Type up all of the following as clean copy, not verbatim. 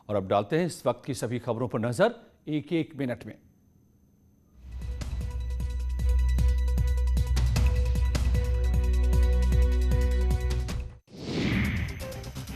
और अब डालते हैं इस वक्त की सभी खबरों पर नजर एक एक मिनट में।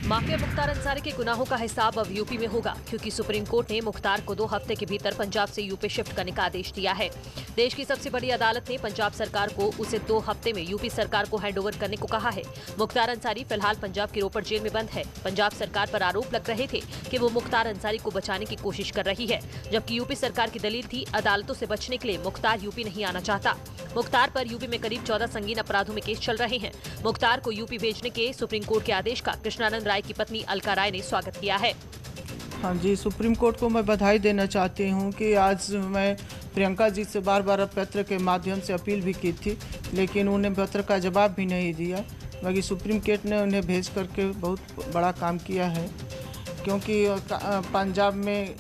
माफिया मुख्तार अंसारी के गुनाहों का हिसाब अब यूपी में होगा, क्योंकि सुप्रीम कोर्ट ने मुख्तार को 2 हफ्ते के भीतर पंजाब से यूपी शिफ्ट करने का आदेश दिया है। देश की सबसे बड़ी अदालत ने पंजाब सरकार को उसे 2 हफ्ते में यूपी सरकार को हैंडओवर करने को कहा है। मुख्तार अंसारी फिलहाल पंजाब की रोपड़ जेल में बंद है। पंजाब सरकार पर आरोप लग रहे थे कि वो मुख्तार अंसारी को बचाने की कोशिश कर रही है, जबकि यूपी सरकार की दलील थी अदालतों से बचने के लिए मुख्तार यूपी नहीं आना चाहता। मुख्तार पर यूपी में करीब 14 संगीन अपराधों में केस चल रहे हैं। मुख्तार को यूपी भेजने के सुप्रीम कोर्ट के आदेश का कृष्णानंद राय की पत्नी अलका राय ने स्वागत किया है। हाँ जी, सुप्रीम कोर्ट को मैं बधाई देना चाहती हूँ कि आज मैं प्रियंका जी से बार पत्र के माध्यम से अपील भी की थी, लेकिन उन्हें पत्र का जवाब भी नहीं दिया। बाकी सुप्रीम कोर्ट ने उन्हें भेज करके बहुत बड़ा काम किया है, क्योंकि पंजाब में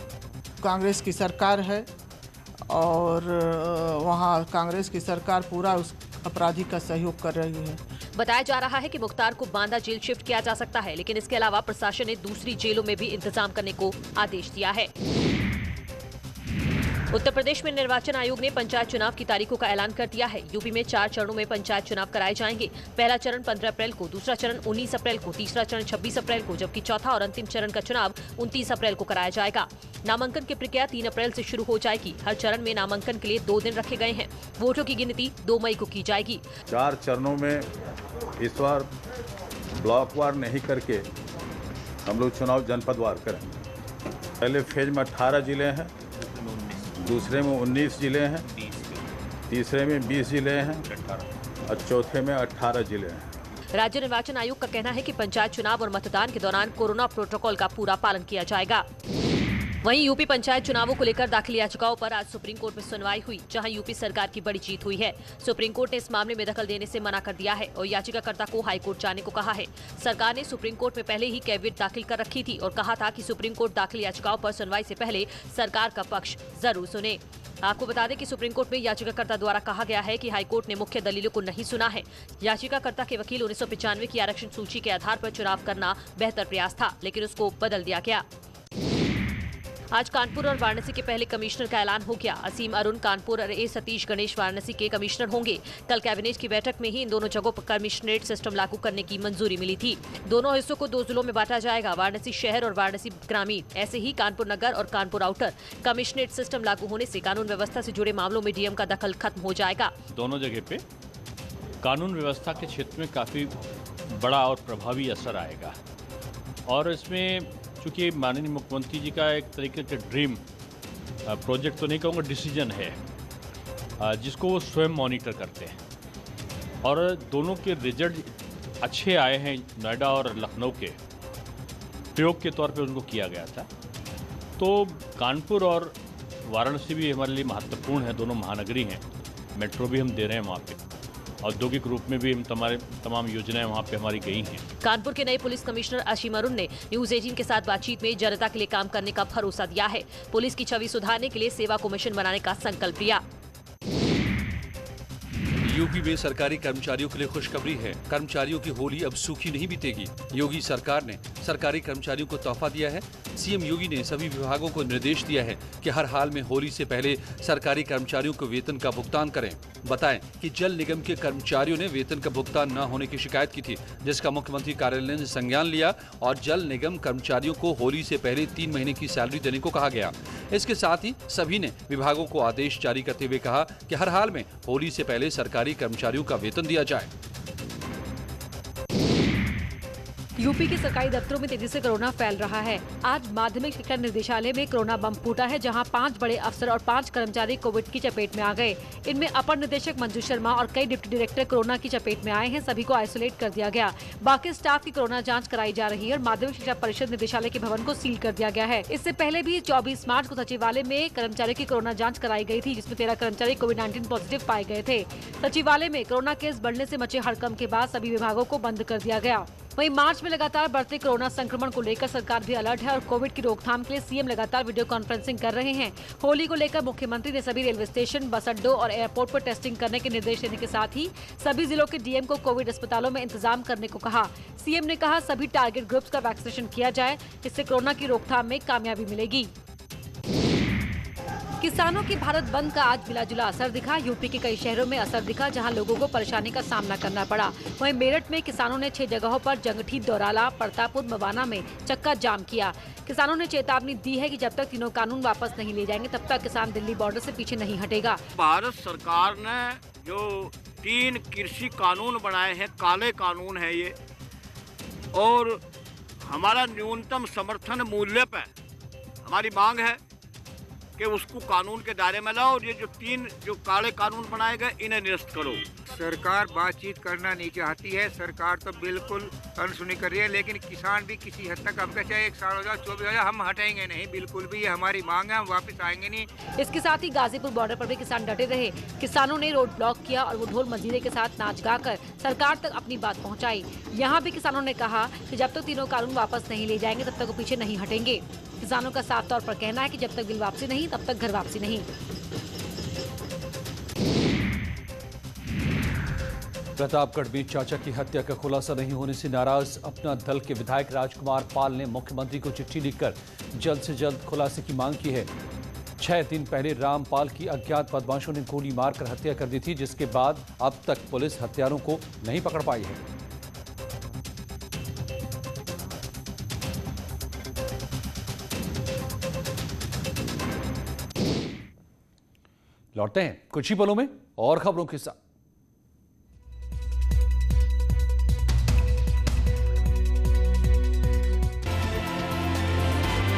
कांग्रेस की सरकार है और वहाँ कांग्रेस की सरकार पूरा उस अपराधी का सहयोग कर रही है। बताया जा रहा है कि मुख्तार को बांदा जेल शिफ्ट किया जा सकता है, लेकिन इसके अलावा प्रशासन ने दूसरी जेलों में भी इंतजाम करने को आदेश दिया है। उत्तर प्रदेश में निर्वाचन आयोग ने पंचायत चुनाव की तारीखों का ऐलान कर दिया है। यूपी में 4 चरणों में पंचायत चुनाव कराए जाएंगे। पहला चरण 15 अप्रैल को, दूसरा चरण 19 अप्रैल को, तीसरा चरण 26 अप्रैल को, जबकि चौथा और अंतिम चरण का चुनाव 29 अप्रैल को कराया जाएगा। नामांकन की प्रक्रिया 3 अप्रैल से शुरू हो जाएगी। हर चरण में नामांकन के लिए 2 दिन रखे गए हैं। वोटों की गिनती 2 मई को की जाएगी। 4 चरणों में इस बार ब्लॉक वार नहीं करके हम लोग चुनाव जनपदवार करेंगे। पहले फेज में 18 जिले हैं, दूसरे में 19 जिले हैं, तीसरे में 20 जिले हैं और चौथे में 18 जिले हैं। राज्य निर्वाचन आयोग का कहना है कि पंचायत चुनाव और मतदान के दौरान कोरोना प्रोटोकॉल का पूरा पालन किया जाएगा। वहीं यूपी पंचायत चुनावों को लेकर दाखिल याचिकाओं पर आज सुप्रीम कोर्ट में सुनवाई हुई, जहां यूपी सरकार की बड़ी जीत हुई है। सुप्रीम कोर्ट ने इस मामले में दखल देने से मना कर दिया है और याचिकाकर्ता को हाई कोर्ट जाने को कहा है। सरकार ने सुप्रीम कोर्ट में पहले ही कैविएट दाखिल कर रखी थी और कहा था कि सुप्रीम कोर्ट दाखिल याचिकाओं पर सुनवाई से पहले सरकार का पक्ष जरूर सुने। आपको बता दें कि सुप्रीम कोर्ट में याचिकाकर्ता द्वारा कहा गया है कि हाईकोर्ट ने मुख्य दलीलों को नहीं सुना है। याचिकाकर्ता के वकील 1995 की आरक्षण सूची के आधार पर चुनाव करना बेहतर प्रयास था, लेकिन उसको बदल दिया गया। आज कानपुर और वाराणसी के पहले कमिश्नर का ऐलान हो गया। असीम अरुण कानपुर और ए सतीश गणेश वाराणसी के कमिश्नर होंगे। कल कैबिनेट की बैठक में ही इन दोनों जगहों पर कमिश्नरेट सिस्टम लागू करने की मंजूरी मिली थी। दोनों हिस्सों को 2 जिलों में बांटा जाएगा, वाराणसी शहर और वाराणसी ग्रामीण। ऐसे ही कानपुर नगर और कानपुर आउटर। कमिश्नरेट सिस्टम लागू होने से कानून व्यवस्था से जुड़े मामलों में डीएम का दखल खत्म हो जाएगा। दोनों जगह पे कानून व्यवस्था के क्षेत्र में काफी बड़ा और प्रभावी असर आएगा और इसमें चूँकि माननीय मुख्यमंत्री जी का एक तरीके से ड्रीम प्रोजेक्ट तो नहीं कहूँगा, डिसीजन है, जिसको वो स्वयं मॉनिटर करते हैं और दोनों के रिजल्ट अच्छे आए हैं। नोएडा और लखनऊ के प्रयोग के तौर पे उनको किया गया था। तो कानपुर और वाराणसी भी हमारे लिए महत्वपूर्ण है, दोनों महानगरी हैं। मेट्रो भी हम दे रहे हैं वहाँ पे, औद्योगिक रूप में भी हम तमाम योजनाएं वहाँ पे हमारी गई हैं। कानपुर के नए पुलिस कमिश्नर असीम अरुण ने न्यूज 18 के साथ बातचीत में जनता के लिए काम करने का भरोसा दिया है। पुलिस की छवि सुधारने के लिए सेवा को मिशन बनाने का संकल्प लिया। यूपी में सरकारी कर्मचारियों के लिए खुशखबरी है। कर्मचारियों की होली अब सूखी नहीं बीतेगी। योगी सरकार ने सरकारी कर्मचारियों को तोहफा दिया है। सीएम योगी ने सभी विभागों को निर्देश दिया है कि हर हाल में होली से पहले सरकारी कर्मचारियों को वेतन का भुगतान करें। बताएं कि जल निगम के कर्मचारियों ने वेतन का भुगतान न होने की शिकायत की थी, जिसका मुख्यमंत्री कार्यालय ने संज्ञान लिया और जल निगम कर्मचारियों को होली से पहले 3 महीने की सैलरी देने को कहा गया। इसके साथ ही सभी ने विभागों को आदेश जारी करते हुए कहा कि हर हाल में होली से पहले सरकारी कर्मचारियों का वेतन दिया जाए। यूपी के सरकारी दफ्तरों में तेजी से कोरोना फैल रहा है। आज माध्यमिक शिक्षा निदेशालय में कोरोना बम फूटा है, जहां 5 बड़े अफसर और 5 कर्मचारी कोविड की चपेट में आ गए। इनमें अपर निदेशक मंजू शर्मा और कई डिप्टी डायरेक्टर कोरोना की चपेट में आए हैं। सभी को आइसोलेट कर दिया गया। बाकी स्टाफ की कोरोना जांच कराई जा रही है और माध्यमिक शिक्षा परिषद निदेशालय के भवन को सील कर दिया गया है। इससे पहले भी 24 मार्च को सचिवालय में कर्मचारियों की कोरोना जाँच कराई गयी थी, जिसमें 13 कर्मचारी कोविड-19 पॉजिटिव पाए गए थे। सचिवालय में कोरोना केस बढ़ने से मचे हड़कंप के बाद सभी विभागों को बंद कर दिया गया। वहीं मार्च में लगातार बढ़ते कोरोना संक्रमण को लेकर सरकार भी अलर्ट है और कोविड की रोकथाम के लिए सीएम लगातार वीडियो कॉन्फ्रेंसिंग कर रहे हैं। होली को लेकर मुख्यमंत्री ने सभी रेलवे स्टेशन, बस अड्डों और एयरपोर्ट पर टेस्टिंग करने के निर्देश देने के साथ ही सभी जिलों के डीएम को कोविड अस्पतालों में इंतजाम करने को कहा। सीएम ने कहा सभी टारगेट ग्रुप्स का वैक्सीनेशन किया जाए, इससे कोरोना की रोकथाम में कामयाबी मिलेगी। किसानों की भारत बंद का आज मिला जुला असर दिखा। यूपी के कई शहरों में असर दिखा, जहां लोगों को परेशानी का सामना करना पड़ा। वहीं मेरठ में किसानों ने 6 जगहों पर जंगठी, दौराला, प्रतापपुर, मवाना में चक्का जाम किया। किसानों ने चेतावनी दी है कि जब तक तीनों कानून वापस नहीं ले जाएंगे तब तक किसान दिल्ली बॉर्डर से पीछे नहीं हटेगा। भारत सरकार ने जो 3 कृषि कानून बनाए हैं, काले कानून है ये, और हमारा न्यूनतम समर्थन मूल्य पर हमारी मांग है कि उसको कानून के दायरे में लाओ और ये जो 3 काले कानून बनाए गए इन्हें निरस्त करो। सरकार बातचीत करना नहीं चाहती है, सरकार तो बिल्कुल अनसुनी कर रही है, लेकिन किसान भी किसी हद तक, अब चाहे 1 साल हो जाए, 24 हो जाए, हम हटेंगे नहीं, बिल्कुल भी। ये हमारी मांग है, हम वापस आएंगे नहीं। इसके साथ ही गाजीपुर बॉर्डर पर भी किसान डटे रहे। किसानों ने रोड ब्लॉक किया और वो ढोल मंजीरे के साथ नाच गाकर सरकार तक अपनी बात पहुंचाई। यहाँ भी किसानों ने कहा कि जब तक तीनों कानून वापस नहीं ले जाएंगे तब तक वो पीछे नहीं हटेंगे। किसानों का साफ तौर पर कहना है कि जब तक बिल वापसी नहीं तब तक घर वापसी नहीं। प्रतापगढ़ में चाचा की हत्या का खुलासा नहीं होने से नाराज अपना दल के विधायक राजकुमार पाल ने मुख्यमंत्री को चिट्ठी लिखकर जल्द से जल्द खुलासे की मांग की है। 6 दिन पहले रामपाल की अज्ञात बदमाशों ने गोली मारकर हत्या कर दी थी, जिसके बाद अब तक पुलिस हत्यारों को नहीं पकड़ पाई है। लौटते हैं कुछ ही पलों में और खबरों के साथ।